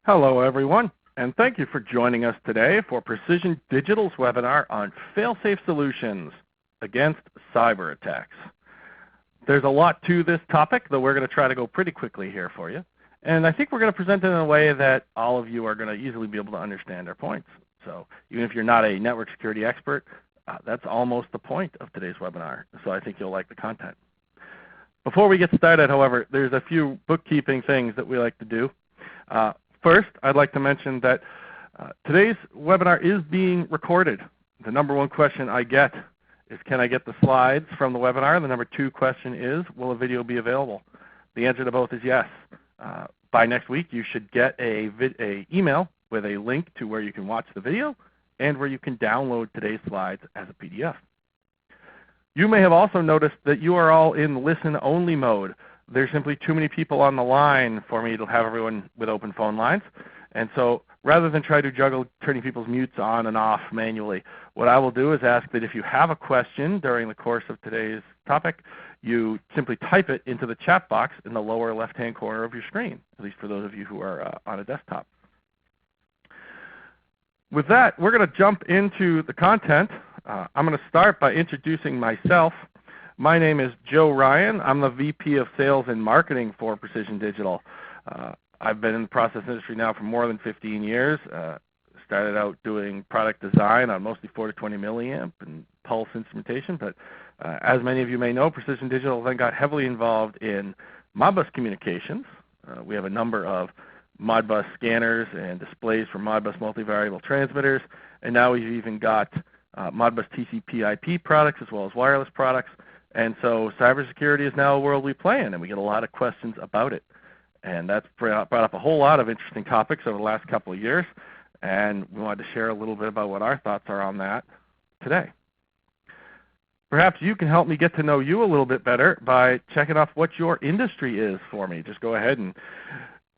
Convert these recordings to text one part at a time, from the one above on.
Hello everyone, and thank you for joining us today for Precision Digital's webinar on fail-safe solutions against cyber attacks. There's a lot to this topic, though we're going to try to go pretty quickly here for you. And I think we're going to present it in a way that all of you are going to easily be able to understand our points. So even if you're not a network security expert, that's almost the point of today's webinar. So I think you'll like the content. Before we get started, however, there's a few bookkeeping things that we like to do. First, I'd like to mention that today's webinar is being recorded. The number one question I get is, can I get the slides from the webinar? The number two question is, will a video be available? The answer to both is yes. By next week, you should get a email with a link to where you can watch the video and where you can download today's slides as a PDF. You may have also noticed that you are all in listen-only mode. There's simply too many people on the line for me to have everyone with open phone lines. And so rather than try to juggle turning people's mutes on and off manually, what I will do is ask that if you have a question during the course of today's topic, you simply type it into the chat box in the lower left-hand corner of your screen, at least for those of you who are on a desktop. With that, we're going to jump into the content. I'm going to start by introducing myself. My name is Joe Ryan. I'm the VP of Sales and Marketing for Precision Digital. I've been in the process industry now for more than 15 years. Started out doing product design on mostly 4 to 20 milliamp and pulse instrumentation. But as many of you may know, Precision Digital then got heavily involved in Modbus communications. We have a number of Modbus scanners and displays for Modbus multivariable transmitters. And now we've even got Modbus TCP/IP products as well as wireless products. And so cybersecurity is now a world we play in, and we get a lot of questions about it. And that's brought up a whole lot of interesting topics over the last couple of years, and we wanted to share a little bit about what our thoughts are on that today. Perhaps you can help me get to know you a little bit better by checking off what your industry is for me. Just go ahead and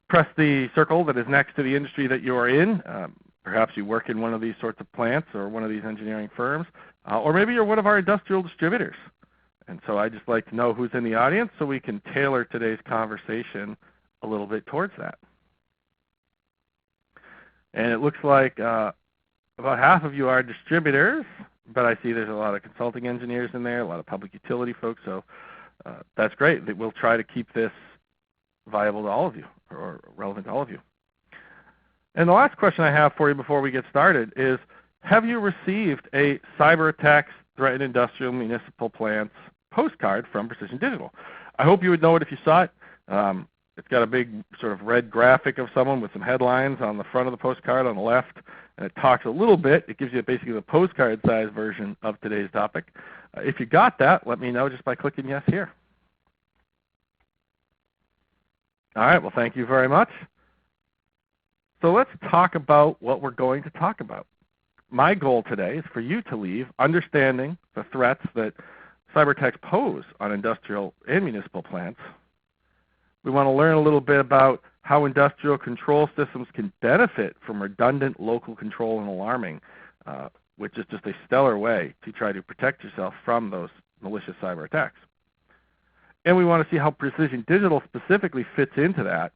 press the circle that is next to the industry that you are in. Perhaps you work in one of these sorts of plants or one of these engineering firms, or maybe you're one of our industrial distributors. And so I'd just like to know who's in the audience so we can tailor today's conversation a little bit towards that. And it looks like about half of you are distributors, but I see there's a lot of consulting engineers in there, a lot of public utility folks, so that's great. We'll try to keep this viable to all of you, or relevant to all of you. And the last question I have for you before we get started is, have you received a cyber attacks threatened industrial municipal plants postcard from Precision Digital? I hope you would know it if you saw it. It's got a big sort of red graphic of someone with some headlines on the front of the postcard on the left, and it talks a little bit. It gives you basically the postcard size version of today's topic. If you got that, let me know just by clicking yes here. All right, well, thank you very much. So let's talk about what we're going to talk about. My goal today is for you to leave understanding the threats that cyber attacks pose on industrial and municipal plants. We want to learn a little bit about how industrial control systems can benefit from redundant local control and alarming, which is just a stellar way to try to protect yourself from those malicious cyber attacks. And we want to see how Precision Digital specifically fits into that,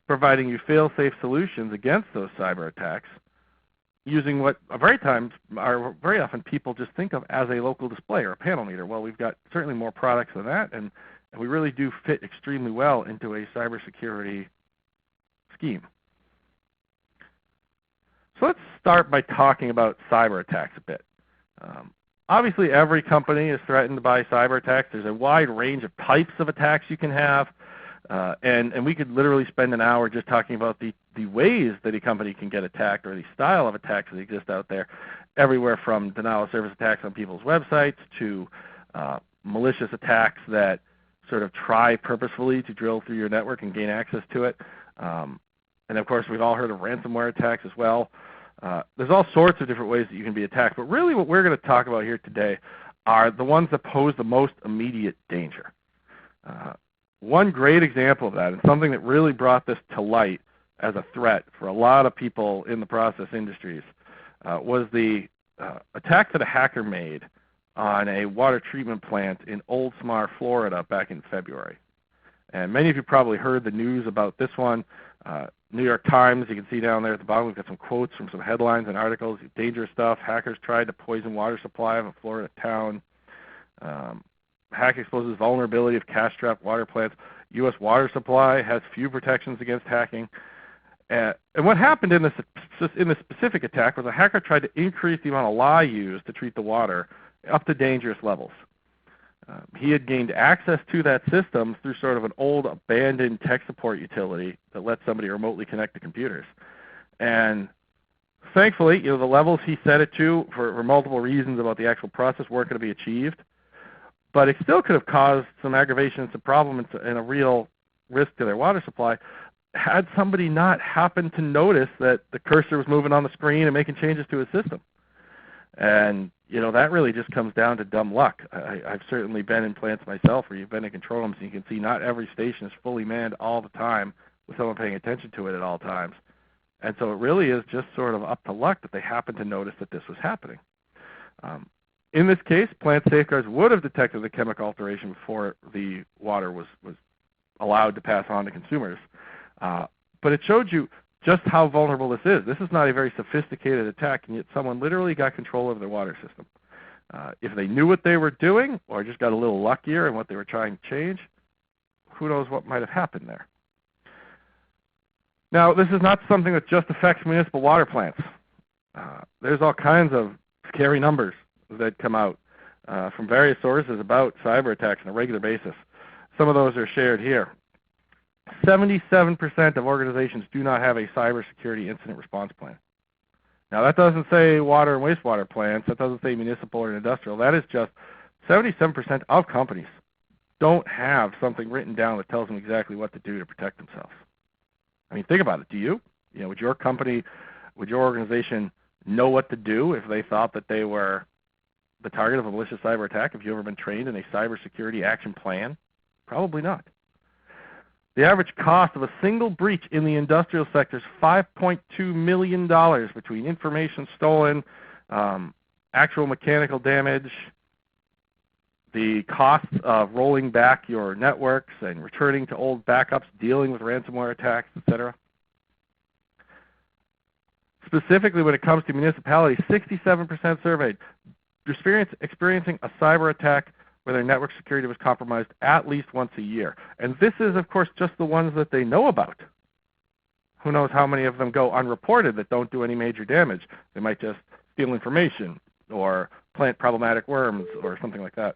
providing you fail-safe solutions against those cyber attacks, using what very often people just think of as a local display or a panel meter. Well, we've got certainly more products than that, and we really do fit extremely well into a cybersecurity scheme. So let's start by talking about cyber attacks a bit. Obviously, every company is threatened by cyber attacks. There's a wide range of types of attacks you can have, and we could literally spend an hour just talking about the ways that a company can get attacked, or the style of attacks that exist out there, everywhere from denial of service attacks on people's websites to malicious attacks that sort of try purposefully to drill through your network and gain access to it. And of course, we've all heard of ransomware attacks as well. There's all sorts of different ways that you can be attacked, but really what we're going to talk about here today are the ones that pose the most immediate danger. One great example of that, and something that really brought this to light as a threat for a lot of people in the process industries, was the attack that a hacker made on a water treatment plant in Oldsmar, Florida back in February. And many of you probably heard the news about this one. New York Times, you can see down there at the bottom, we've got some quotes from some headlines and articles. Dangerous stuff. Hackers tried to poison water supply of a Florida town. Hack exposes vulnerability of cash-strapped water plants. U.S. water supply has few protections against hacking. And what happened in this specific attack was a hacker tried to increase the amount of lye used to treat the water up to dangerous levels. He had gained access to that system through sort of an old abandoned tech support utility that let somebody remotely connect to computers. And thankfully, the levels he set it to for multiple reasons about the actual process weren't going to be achieved. But it still could have caused some aggravation and some problem and a real risk to their water supply had somebody not happened to notice that the cursor was moving on the screen and making changes to his system. And that really just comes down to dumb luck. I've certainly been in plants myself where you've been in control rooms and you can see not every station is fully manned all the time with someone paying attention to it at all times. And so it really is just sort of up to luck that they happened to notice that this was happening. In this case, plant safeguards would have detected the chemical alteration before the water was allowed to pass on to consumers. But it showed you just how vulnerable this is. This is not a very sophisticated attack, and yet someone literally got control over their water system. If they knew what they were doing or just got a little luckier in what they were trying to change, who knows what might have happened there. Now, this is not something that just affects municipal water plants. There's all kinds of scary numbers that come out from various sources about cyber attacks on a regular basis. Some of those are shared here. 77% of organizations do not have a cybersecurity incident response plan. Now that doesn't say water and wastewater plants, that doesn't say municipal or industrial, that is just 77% of companies don't have something written down that tells them exactly what to do to protect themselves. I mean, think about it. Do you? Would your company, would your organization know what to do if they thought that they were the target of a malicious cyber attack? Have you ever been trained in a cybersecurity action plan? Probably not. The average cost of a single breach in the industrial sector is $5.2 million between information stolen, actual mechanical damage, the costs of rolling back your networks and returning to old backups, dealing with ransomware attacks, etc. Specifically when it comes to municipalities, 67% surveyed experiencing a cyber attack where their network security was compromised at least once a year. And this is, of course, just the ones that they know about. Who knows how many of them go unreported that don't do any major damage. They might just steal information or plant problematic worms or something like that.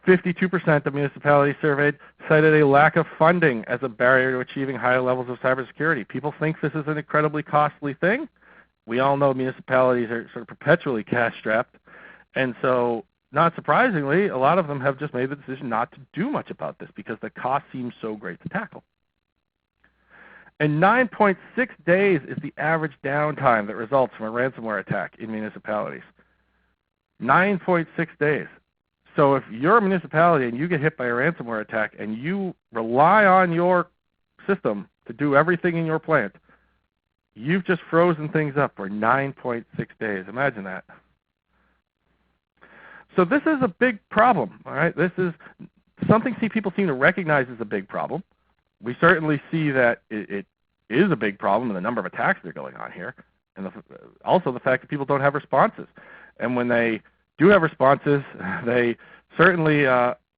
52% of municipalities surveyed cited a lack of funding as a barrier to achieving higher levels of cybersecurity. People think this is an incredibly costly thing. We all know municipalities are sort of perpetually cash-strapped. And so, not surprisingly, a lot of them have just made the decision not to do much about this because the cost seems so great to tackle. And 9.6 days is the average downtime that results from a ransomware attack in municipalities. 9.6 days. So if you're a municipality and you get hit by a ransomware attack and you rely on your system to do everything in your plant, you've just frozen things up for 9.6 days. Imagine that. So this is a big problem, all right? This is something people seem to recognize as a big problem. We certainly see that it is a big problem in the number of attacks that are going on here, and also the fact that people don't have responses. And when they do have responses, they certainly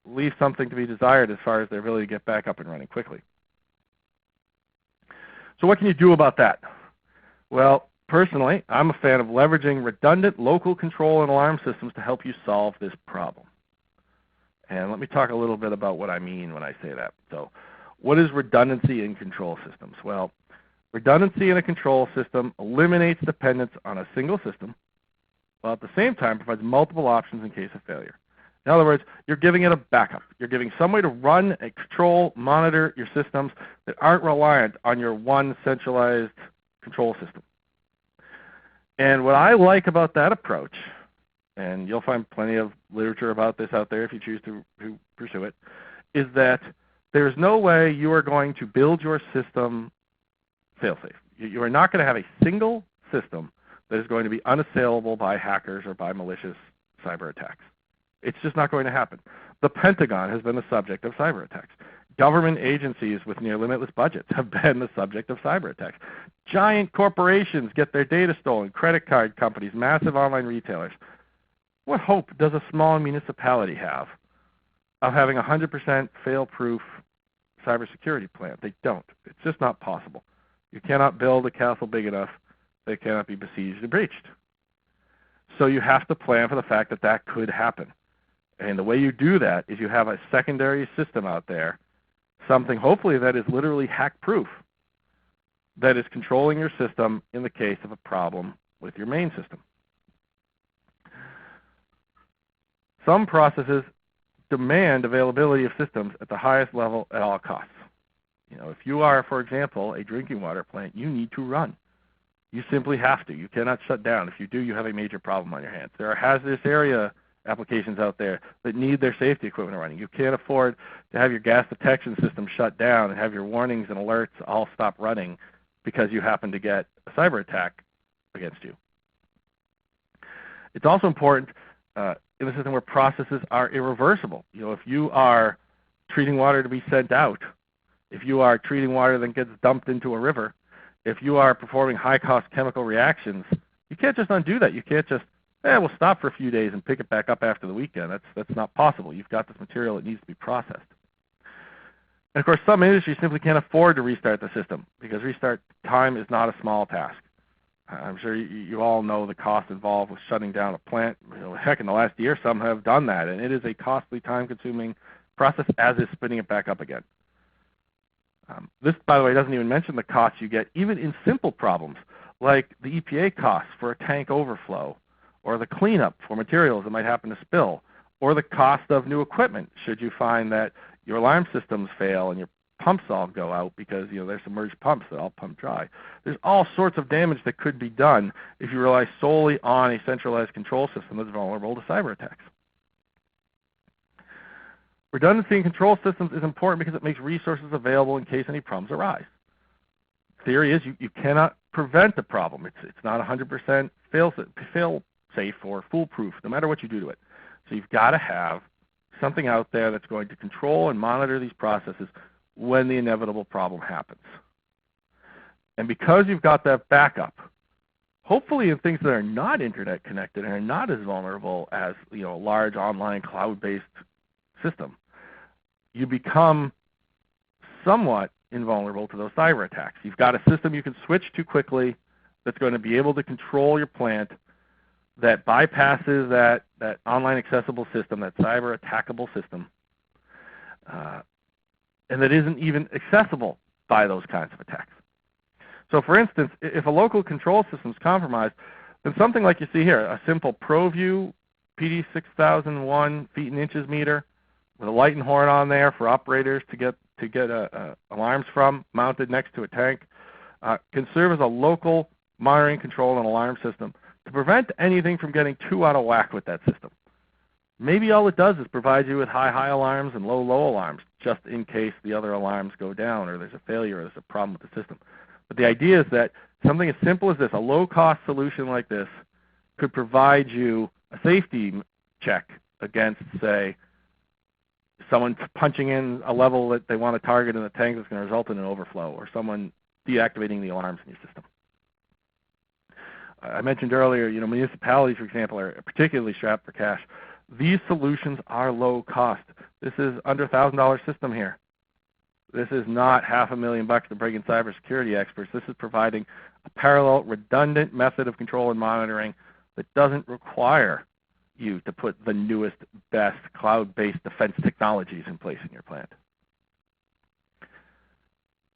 leave something to be desired as far as their ability to get back up and running quickly. So what can you do about that? Well, personally, I'm a fan of leveraging redundant local control and alarm systems to help you solve this problem. And let me talk a little bit about what I mean when I say that. So what is redundancy in control systems? Well, redundancy in a control system eliminates dependence on a single system, while at the same time provides multiple options in case of failure. In other words, you're giving it a backup. You're giving some way to run and control, monitor your systems that aren't reliant on your one centralized control system. And what I like about that approach, and you'll find plenty of literature about this out there if you choose to pursue it, is that there's no way you are going to build your system fail-safe. You are not going to have a single system that is going to be unassailable by hackers or by malicious cyber attacks. It's just not going to happen. The Pentagon has been the subject of cyber attacks. Government agencies with near limitless budgets have been the subject of cyber attacks. Giant corporations get their data stolen, credit card companies, massive online retailers. What hope does a small municipality have of having a 100% fail-proof cybersecurity plan? They don't. It's just not possible. You cannot build a castle big enough that it cannot be besieged and breached. So you have to plan for the fact that that could happen. And the way you do that is you have a secondary system out there, something hopefully that is literally hack-proof, that is controlling your system in the case of a problem with your main system. Some processes demand availability of systems at the highest level at all costs. If you are, for example, a drinking water plant, you need to run. You simply have to. You cannot shut down. If you do, you have a major problem on your hands. There are hazardous area applications out there that need their safety equipment running. You can't afford to have your gas detection system shut down and have your warnings and alerts all stop running because you happen to get a cyber attack against you. It's also important in a system where processes are irreversible. If you are treating water to be sent out, if you are treating water that gets dumped into a river, if you are performing high-cost chemical reactions, you can't just undo that. You can't just, we'll stop for a few days and pick it back up after the weekend. That's not possible. You've got this material that needs to be processed. And of course, some industries simply can't afford to restart the system because restart time is not a small task. I'm sure you all know the cost involved with shutting down a plant. Heck, in the last year, some have done that, and it is a costly, time-consuming process, as is spinning it back up again. This, by the way, doesn't even mention the costs you get even in simple problems, like the EPA costs for a tank overflow, or the cleanup for materials that might happen to spill, or the cost of new equipment should you find that your alarm systems fail and your pumps all go out because there's submerged pumps that all pump dry. There's all sorts of damage that could be done if you rely solely on a centralized control system that's vulnerable to cyber attacks. Redundancy in control systems is important because it makes resources available in case any problems arise. Theory is you cannot prevent the problem. It's not 100% fail-safe or foolproof, no matter what you do to it. So you've got to have something out there that's going to control and monitor these processes when the inevitable problem happens. And because you've got that backup, hopefully in things that are not internet connected and are not as vulnerable as a large online cloud-based system, you become somewhat invulnerable to those cyber attacks. You've got a system you can switch to quickly that's going to be able to control your plant, that bypasses that online accessible system, that cyber attackable system, and that isn't even accessible by those kinds of attacks. So for instance, if a local control system is compromised, then something like you see here, a simple ProView PD 6001 feet and inches meter with a light and horn on there for operators to get alarms from, mounted next to a tank, can serve as a local monitoring, control, and alarm system to prevent anything from getting too out of whack with that system. Maybe all it does is provide you with high alarms and low alarms, just in case the other alarms go down or there's a failure or there's a problem with the system. But the idea is that something as simple as this, a low-cost solution like this, could provide you a safety check against, say, someone punching in a level that they want to target in the tank that's going to result in an overflow, or someone deactivating the alarms in your system. I mentioned earlier, municipalities, for example, are particularly strapped for cash. These solutions are low cost. This is under $1,000 system here. This is not $500,000 to bring in cybersecurity experts. This is providing a parallel, redundant method of control and monitoring that doesn't require you to put the newest, best cloud-based defense technologies in place in your plant.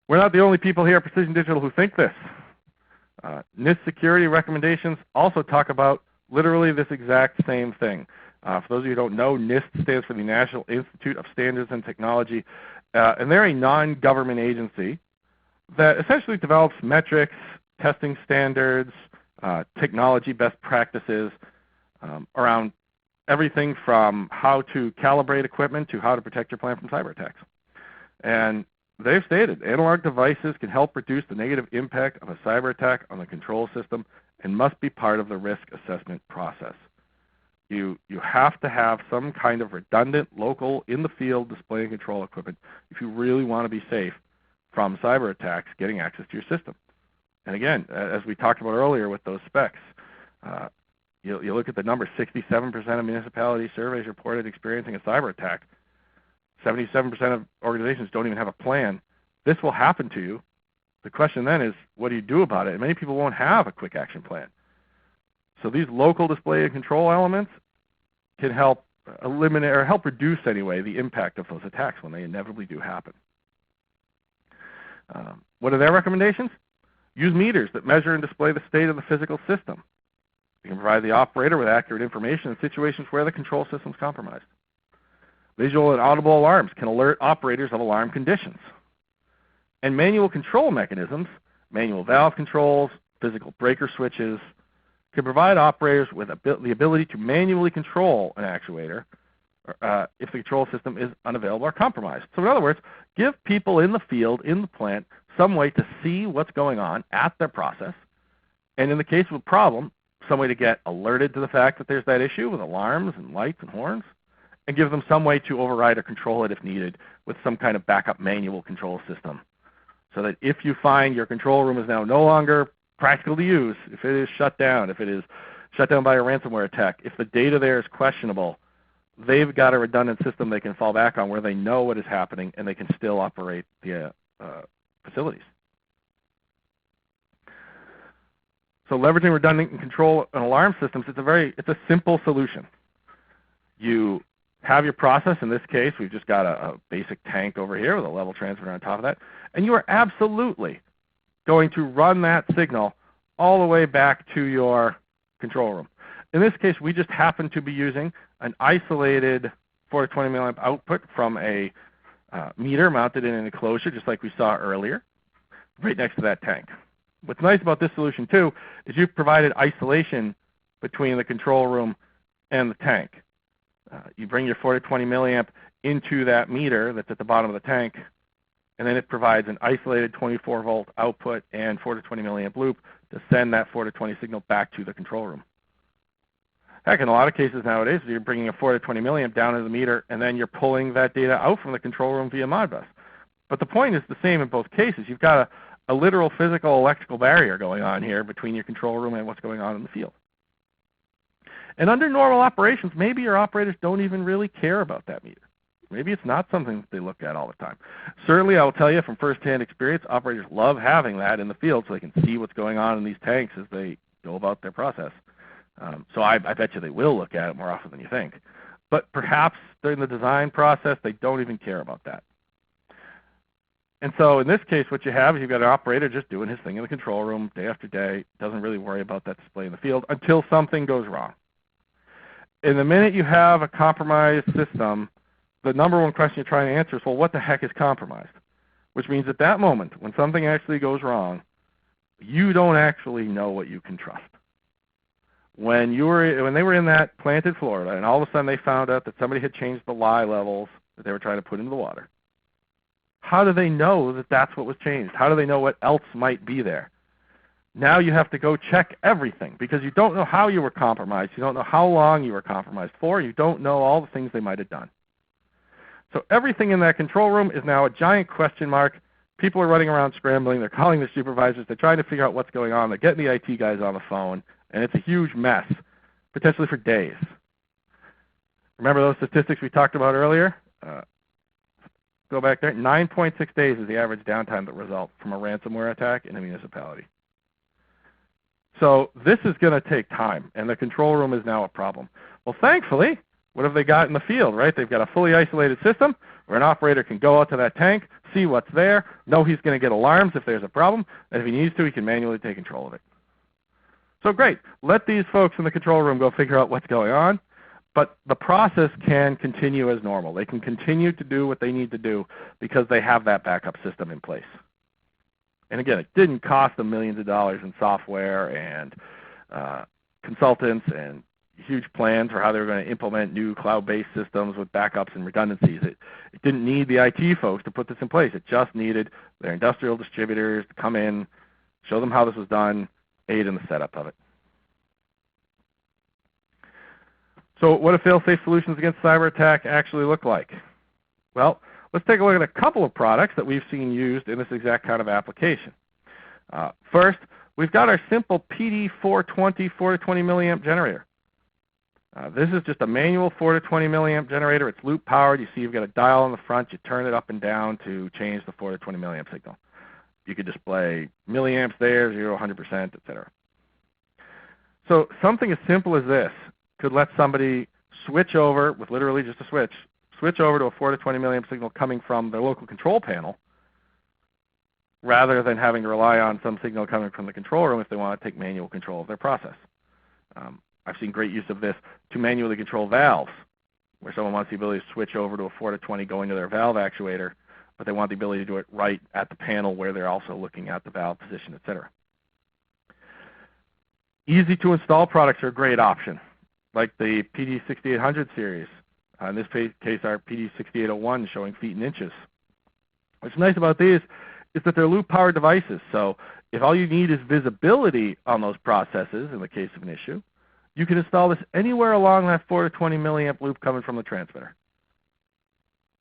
We're not the only people here at Precision Digital who think this. NIST security recommendations also talk about literally this exact same thing. For those of you who don't know, NIST stands for the National Institute of Standards and Technology, and they're a non-government agency that essentially develops metrics, testing standards, technology best practices around everything from how to calibrate equipment to how to protect your plant from cyber attacks. And they've stated analog devices can help reduce the negative impact of a cyber attack on the control system and must be part of the risk assessment process. You have to have some kind of redundant, local, in-the-field display and control equipment if you really want to be safe from cyber attacks getting access to your system. And again, as we talked about earlier with those specs, you look at the number, 67% of municipality surveys reported experiencing a cyber attack. 77% of organizations don't even have a plan. This will happen to you. The question then is, what do you do about it? And many people won't have a quick action plan. So these local display and control elements can help eliminate, or help reduce anyway, the impact of those attacks when they inevitably do happen. What are their recommendations? Use meters that measure and display the state of the physical system. You can provide the operator with accurate information in situations where the control system is compromised. Visual and audible alarms can alert operators of alarm conditions. And manual control mechanisms, manual valve controls, physical breaker switches, can provide operators with the ability to manually control an actuator if the control system is unavailable or compromised. So in other words, give people in the field, in the plant, some way to see what's going on at their process, and in the case of a problem, some way to get alerted to the fact that there's that issue with alarms and lights and horns, and give them some way to override or control it if needed with some kind of backup manual control system. So that if you find your control room is now no longer practical to use, if it is shut down, if it is shut down by a ransomware attack, if the data there is questionable, they've got a redundant system they can fall back on where they know what is happening and they can still operate the facilities. So leveraging redundant control and alarm systems, it's a simple solution. You have your process. In this case, we've just got a basic tank over here with a level transmitter on top of that, and you are absolutely going to run that signal all the way back to your control room. In this case, we just happen to be using an isolated 4 to 20 milliamp output from a meter mounted in an enclosure, just like we saw earlier, right next to that tank. What's nice about this solution too is you've provided isolation between the control room and the tank. You bring your 4 to 20 milliamp into that meter that's at the bottom of the tank, and then it provides an isolated 24 volt output and 4 to 20 milliamp loop to send that 4 to 20 signal back to the control room. Heck, in a lot of cases nowadays, you're bringing a 4 to 20 milliamp down to the meter, and then you're pulling that data out from the control room via Modbus. But the point is the same in both cases. You've got a literal physical electrical barrier going on here between your control room and what's going on in the field. And under normal operations, maybe your operators don't even really care about that meter. Maybe it's not something that they look at all the time. Certainly, I will tell you from firsthand experience, operators love having that in the field so they can see what's going on in these tanks as they go about their process. So I bet you they will look at it more often than you think. But perhaps during the design process, they don't even care about that. And so in this case, what you have is you've got an operator just doing his thing in the control room day after day, doesn't really worry about that display in the field until something goes wrong. And the minute you have a compromised system, the number one question you're trying to answer is, well, what the heck is compromised? Which means at that moment, when something actually goes wrong, you don't actually know what you can trust. When they were in that plant in Florida, and all of a sudden they found out that somebody had changed the lye levels that they were trying to put into the water, how do they know that that's what was changed? How do they know what else might be there? Now you have to go check everything because you don't know how you were compromised. You don't know how long you were compromised for. You don't know all the things they might have done. So everything in that control room is now a giant question mark. People are running around scrambling. They're calling the supervisors. They're trying to figure out what's going on. They're getting the IT guys on the phone, and it's a huge mess, potentially for days. Remember those statistics we talked about earlier? Go back there. 9.6 days is the average downtime that results from a ransomware attack in a municipality. So this is going to take time, and the control room is now a problem. Well, thankfully, what have they got in the field, right? They've got a fully isolated system where an operator can go out to that tank, see what's there, know he's going to get alarms if there's a problem, and if he needs to, he can manually take control of it. So great. Let these folks in the control room go figure out what's going on, but the process can continue as normal. They can continue to do what they need to do because they have that backup system in place. And again, it didn't cost them millions of dollars in software and consultants and huge plans for how they were going to implement new cloud-based systems with backups and redundancies. It didn't need the IT folks to put this in place. It just needed their industrial distributors to come in, show them how this was done, aid in the setup of it. So what do fail-safe solutions against cyber attack actually look like? Well, let's take a look at a couple of products that we've seen used in this exact kind of application. First, we've got our simple PD420 4 to 20 milliamp generator. This is just a manual 4 to 20 milliamp generator. It's loop powered. You see you've got a dial on the front. You turn it up and down to change the 4 to 20 milliamp signal. You could display milliamps there, 0, 100%, etc. So something as simple as this could let somebody switch over, with literally just a switch over to a 4 to 20 milliamp signal coming from their local control panel, rather than having to rely on some signal coming from the control room if they want to take manual control of their process. I've seen great use of this to manually control valves, where someone wants the ability to switch over to a 4 to 20 going to their valve actuator, but they want the ability to do it right at the panel where they're also looking at the valve position, etc. Easy to install products are a great option, like the PD6800 series. In this case, our PD6801 showing feet and inches. What's nice about these is that they're loop-powered devices. So if all you need is visibility on those processes in the case of an issue, you can install this anywhere along that 4 to 20 milliamp loop coming from the transmitter.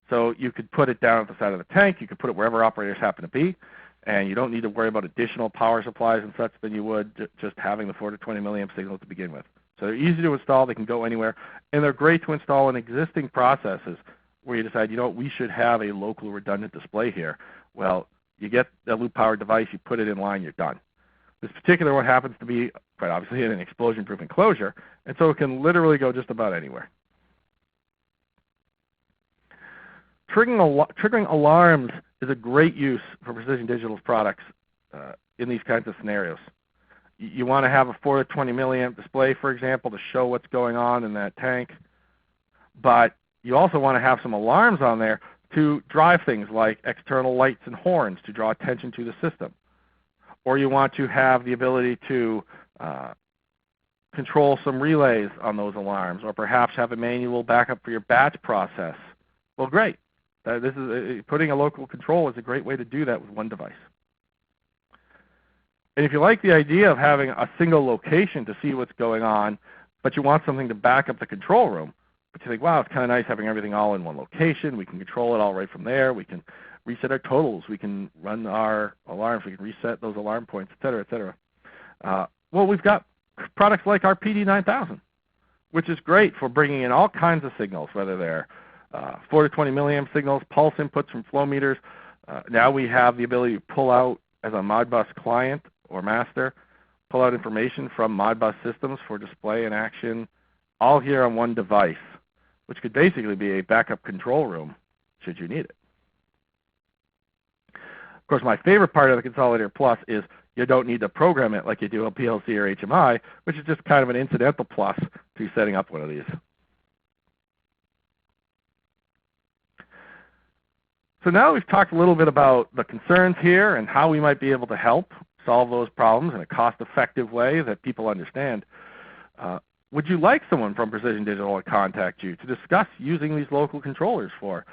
So you could put it down at the side of the tank. You could put it wherever operators happen to be. And you don't need to worry about additional power supplies and such than you would just having the 4 to 20 milliamp signal to begin with. So they're easy to install. They can go anywhere. And they're great to install in existing processes where you decide, you know what, we should have a local redundant display here. Well, you get a loop-powered device, you put it in line, you're done. This particular one happens to be, quite obviously, in an explosion-proof enclosure, and so it can literally go just about anywhere. Triggering alarms is a great use for Precision Digital's products in these kinds of scenarios. You want to have a 4 to 20 milliamp display, for example, to show what's going on in that tank, but you also want to have some alarms on there to drive things like external lights and horns to draw attention to the system. Or you want to have the ability to control some relays on those alarms, or perhaps have a manual backup for your batch process. Well, great. Putting a local control is a great way to do that with one device. And if you like the idea of having a single location to see what's going on, but you want something to back up the control room, but you think, wow, it's kind of nice having everything all in one location. We can control it all right from there. We can reset our totals. We can run our alarms. We can reset those alarm points, et cetera, et cetera. Well, we've got products like our PD9000, which is great for bringing in all kinds of signals, whether they're 4 to 20 milliamp signals, pulse inputs from flow meters. Now we have the ability to pull out, as a Modbus client or master, pull out information from Modbus systems for display and action, all here on one device, which could basically be a backup control room should you need it. Of course, my favorite part of the Consolidator Plus is you don't need to program it like you do a PLC or HMI, which is just kind of an incidental plus to setting up one of these. So now we've talked a little bit about the concerns here and how we might be able to help solve those problems in a cost-effective way that people understand. Would you like someone from Precision Digital to contact you to discuss using these local controllers for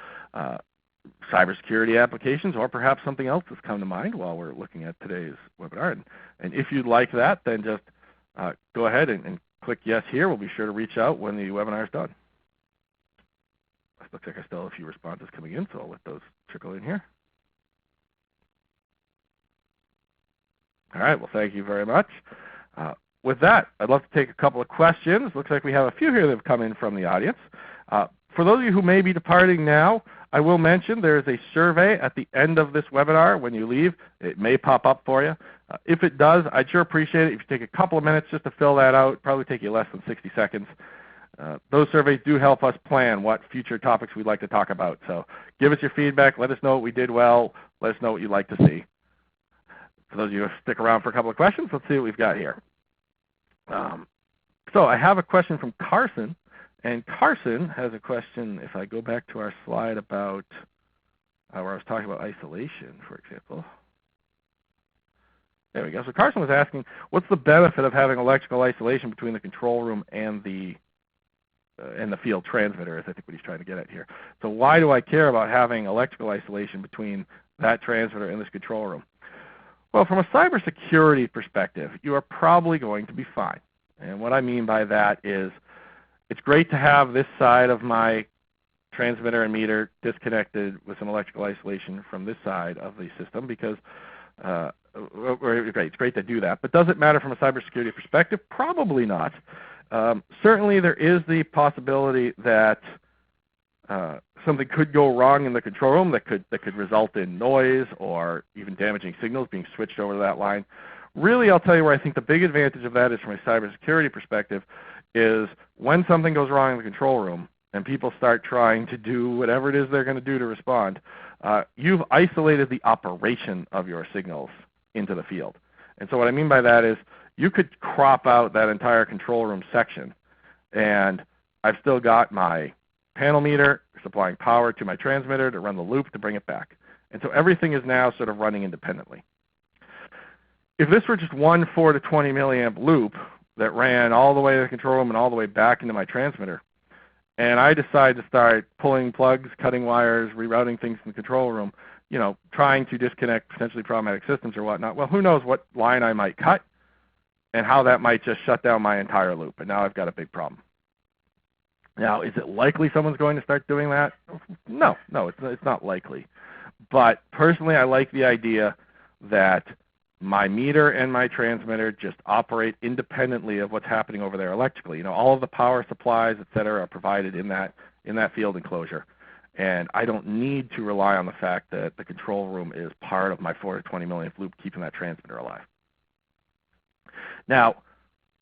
cybersecurity applications, or perhaps something else that's come to mind while we're looking at today's webinar? And if you'd like that, then just go ahead and click yes here. We'll be sure to reach out when the webinar is done. Looks like I still have a few responses coming in, so I'll let those trickle in here. All right, well, thank you very much. With that, I'd love to take a couple of questions. Looks like we have a few here that have come in from the audience. For those of you who may be departing now, I will mention there is a survey at the end of this webinar when you leave. It may pop up for you. If it does, I'd sure appreciate it if you take a couple of minutes just to fill that out. It'll probably take you less than 60 seconds. Those surveys do help us plan what future topics we'd like to talk about. So give us your feedback. Let us know what we did well. Let us know what you'd like to see. For those of you who stick around for a couple of questions, let's see what we've got here. So I have a question from Carson. And Carson has a question, if I go back to our slide about where I was talking about isolation, for example. There we go. So Carson was asking, what's the benefit of having electrical isolation between the control room and the field transmitter, is I think what he's trying to get at here. So why do I care about having electrical isolation between that transmitter and this control room? Well, from a cybersecurity perspective, you are probably going to be fine. And what I mean by that is It's great to have this side of my transmitter and meter disconnected with some electrical isolation from this side of the system because it's great to do that. But does it matter from a cybersecurity perspective? Probably not. Certainly there is the possibility that something could go wrong in the control room that could result in noise or even damaging signals being switched over to that line. Really, I'll tell you where I think the big advantage of that is from a cybersecurity perspective is when something goes wrong in the control room and people start trying to do whatever it is they're going to do to respond, you've isolated the operation of your signals into the field. And so what I mean by that is you could crop out that entire control room section, and I've still got my panel meter supplying power to my transmitter to run the loop to bring it back. And so everything is now sort of running independently. If this were just one 4 to 20 milliamp loop that ran all the way to the control room and all the way back into my transmitter, and I decide to start pulling plugs, cutting wires, rerouting things in the control room, trying to disconnect potentially problematic systems or whatnot, well, who knows what line I might cut and how that might just shut down my entire loop, and now I've got a big problem. Now, is it likely someone's going to start doing that? No, it's not likely. But personally, I like the idea that my meter and my transmitter just operate independently of what's happening over there electrically. All of the power supplies, et cetera, are provided in that field enclosure. And I don't need to rely on the fact that the control room is part of my 4 to 20 millionth loop keeping that transmitter alive. Now,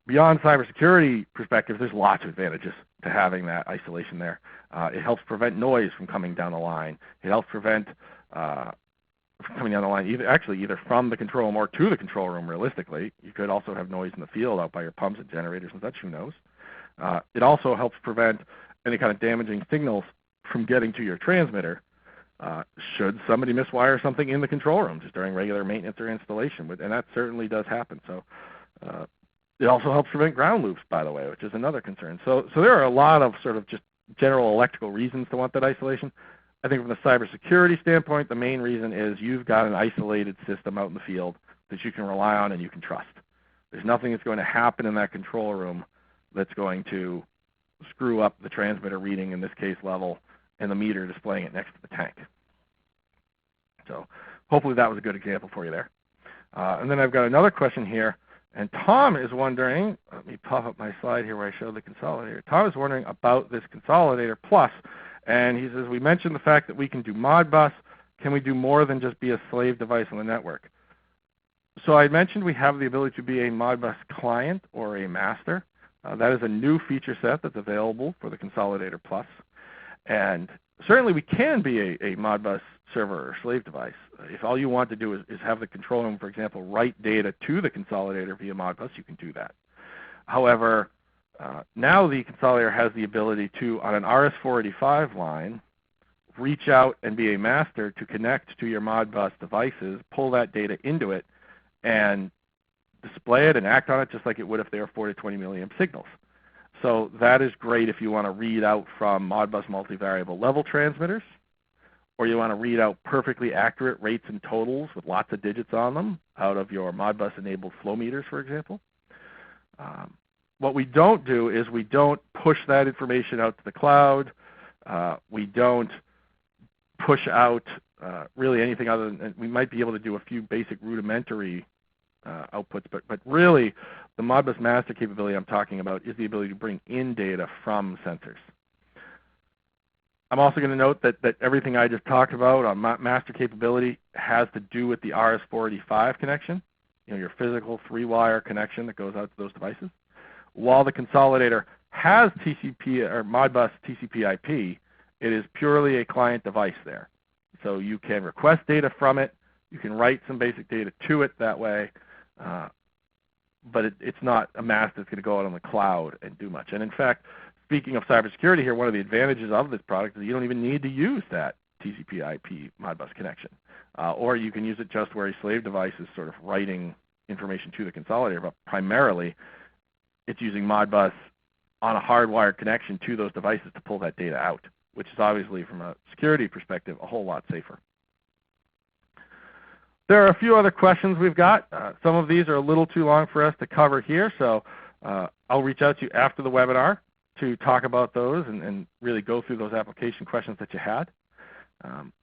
beyond cybersecurity perspective, there's lots of advantages to having that isolation there. It helps prevent noise from coming down the line. It helps prevent coming down the line either from the control room or to the control room realistically. You could also have noise in the field out by your pumps and generators and such, who knows. It also helps prevent any kind of damaging signals from getting to your transmitter should somebody miswire something in the control room just during regular maintenance or installation, and that certainly does happen. So it also helps prevent ground loops, by the way, which is another concern. So there are a lot of sort of just general electrical reasons to want that isolation. I think from the cybersecurity standpoint, the main reason is you've got an isolated system out in the field that you can rely on and you can trust. There's nothing that's going to happen in that control room that's going to screw up the transmitter reading, in this case level, and the meter displaying it next to the tank. So hopefully that was a good example for you there. And then I've got another question here. And Tom is wondering, let me pop up my slide here where I show the consolidator. Tom is wondering about this Consolidator Plus. And he says, we mentioned the fact that we can do Modbus. Can we do more than just be a slave device on the network? So I mentioned we have the ability to be a Modbus client or a master. That is a new feature set that's available for the Consolidator Plus. And certainly we can be a Modbus server or slave device. If all you want to do is have the control room, for example, write data to the consolidator via Modbus, you can do that. However, now the consolidator has the ability to, on an RS-485 line, reach out and be a master to connect to your Modbus devices, pull that data into it, and display it and act on it just like it would if they were 4 to 20 milliamp signals. So that is great if you want to read out from Modbus multivariable level transmitters, or you want to read out perfectly accurate rates and totals with lots of digits on them out of your Modbus-enabled flow meters, for example. What we don't do is we don't push that information out to the cloud. We don't push out really anything other than, we might be able to do a few basic rudimentary outputs, but really the Modbus master capability I'm talking about is the ability to bring in data from sensors. I'm also going to note that everything I just talked about on master capability has to do with the RS-485 connection, your physical 3-wire connection that goes out to those devices. While the consolidator has TCP or Modbus TCP/IP, it is purely a client device there. So you can request data from it, you can write some basic data to it that way, but it's not a master that's going to go out on the cloud and do much. And in fact, speaking of cybersecurity here, one of the advantages of this product is you don't even need to use that TCP/IP Modbus connection. Or you can use it just where a slave device is sort of writing information to the consolidator, but primarily it's using Modbus on a hardwired connection to those devices to pull that data out, which is obviously, from a security perspective, a whole lot safer. There are a few other questions we've got. Some of these are a little too long for us to cover here, so I'll reach out to you after the webinar to talk about those and really go through those application questions that you had.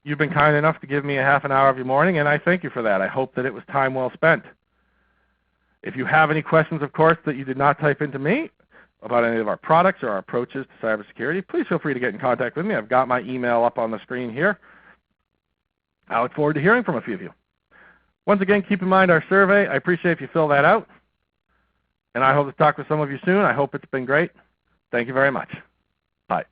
You've been kind enough to give me a half an hour of your morning, and I thank you for that. I hope that it was time well spent. If you have any questions, of course, that you did not type into me about any of our products or our approaches to cybersecurity, please feel free to get in contact with me. I've got my email up on the screen here. I look forward to hearing from a few of you. Once again, keep in mind our survey. I appreciate if you fill that out. And I hope to talk with some of you soon. I hope it's been great. Thank you very much. Bye.